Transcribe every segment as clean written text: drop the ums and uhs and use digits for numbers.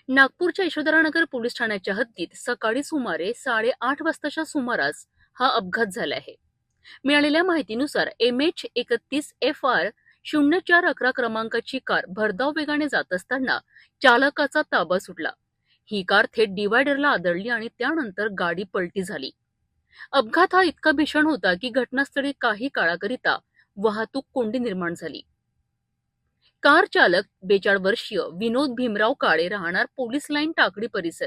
नागपूरच्या यशोधरानगर पोलीस ठाण्याच्या हद्दीत सकाळी सुमारे 8:30 वाजताच्या सुमारास हा अपघात झाला आहे. मिळालेल्या माहितीनुसार MH31FR0411 क्रमांकाची कार भरधाव वेगाने जात असताना चालकाचा ताबा सुटला. ही कार थेट डिव्हायडरला आदळली आणि त्यानंतर गाडी पलटी झाली. अपघात हा इतका भीषण होता की घटनास्थळी काही काळाकरिता वाहतूक कोंडी निर्माण झाली. कार चालक 42 वर्षीय विनोद भीमराव काळे राहणार पोलीस लाईन टाकळी परिसर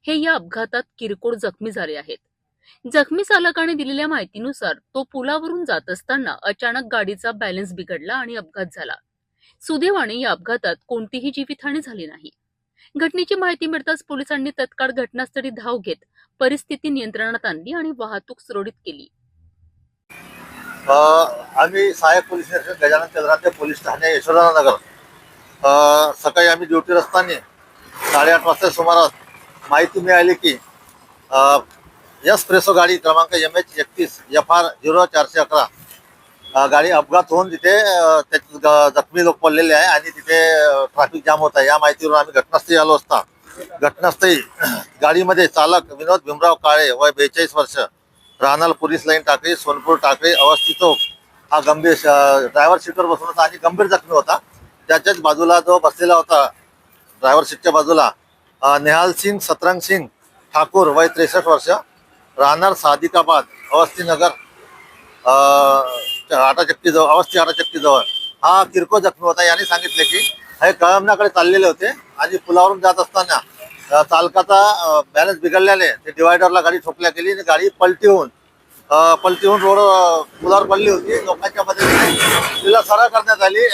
हे या अपघातात किरकोळ जखमी झाले आहेत. जखमी चालकाने दिलेल्या माहितीनुसार तो पुलावरून जात असताना अचानक गाडीचा बॅलन्स बिघडला आणि अपघात झाला. सुदैवाने या अपघातात कोणतीही जीवितहानी झाली नाही. घटनेची माहिती मिळताच पोलिसांनी तत्काळ घटनास्थळी धाव घेत परिस्थिती नियंत्रणात आणली आणि वाहतूक सुरळीत केली. आम्ही सहाय्यक पोलीस निरीक्षक गजानन चंद्राते पोलीस ठाणे यशोधरानगर सकाळी आम्ही ड्युटीवर असताना 8:30 वाजता सुमारास माहिती मिळाली की एक्सप्रेसो गाडी क्रमांक MH31FR0411 गाडी अपघात होऊन तिथे जखमी लोक पडलेले आहे आणि तिथे ट्रॅफिक जाम होत आहे. या माहितीवरून आम्ही घटनास्थळी आलो असता घटनास्थळी गाडीमध्ये चालक विनोद भीमराव काळे वय 42 वर्ष राहणार पोलीस लाईन टाकळी सोनपूर टाकळी अवस्थी चौक हा गंभीर ड्रायव्हर सीटवर बसून होता आणि गंभीर जखमी होता. त्याच्याच बाजूला जो बसलेला होता ड्रायव्हर सीटच्या बाजूला नेहाल सिंग सतरंग सिंग ठाकूर वय 63 वर्ष राहणार सादिकाबाद अवस्थी नगर अवस्थी आटाचक्की जवळ हा किरकोळ जखमी होता. याने सांगितले की हे कळमनाकडे चाललेले होते आणि पुलावरून जात असताना चालकाचा बॅलन्स बिघडल्याने ते डिवायडरला गाडी ठोकल्या गेली आणि गाडी पलटी होऊन रोड पुलावर पडली होती. लोकांच्या मध्ये तिला सरळ करण्यात आली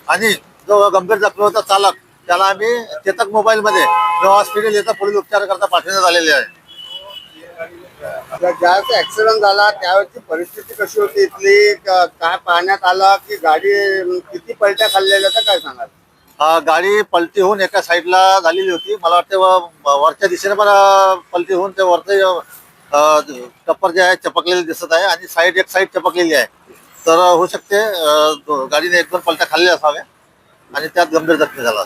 आणि जो गंभीर जखमी होता चालक त्याला आम्ही चेतक मोबाईलमध्ये हॉस्पिटल येथे पुढील उपचार करता पाठवण्यात आलेले आहे. ज्यावेळेस ऍक्सिडेंट झाला त्यावेळेची परिस्थिती कशी होती इथली, काय पाहण्यात आलं की गाडी किती पलट्या खाल्लेल्या तर काय सांगाल? गाडी पलटी होऊन एका साईडला झालेली होती. मला वाटते वरच्या दिशेने पण पलटी होऊन ते वरचे टप्पर जे आहे चपकलेले दिसत आहे आणि एक साईड चपकलेली आहे. तर होऊ शकते गाडीने 1-2 पलट्या खाल्ल्या असाव्या आणि त्यात गंभीर जखमी झाला.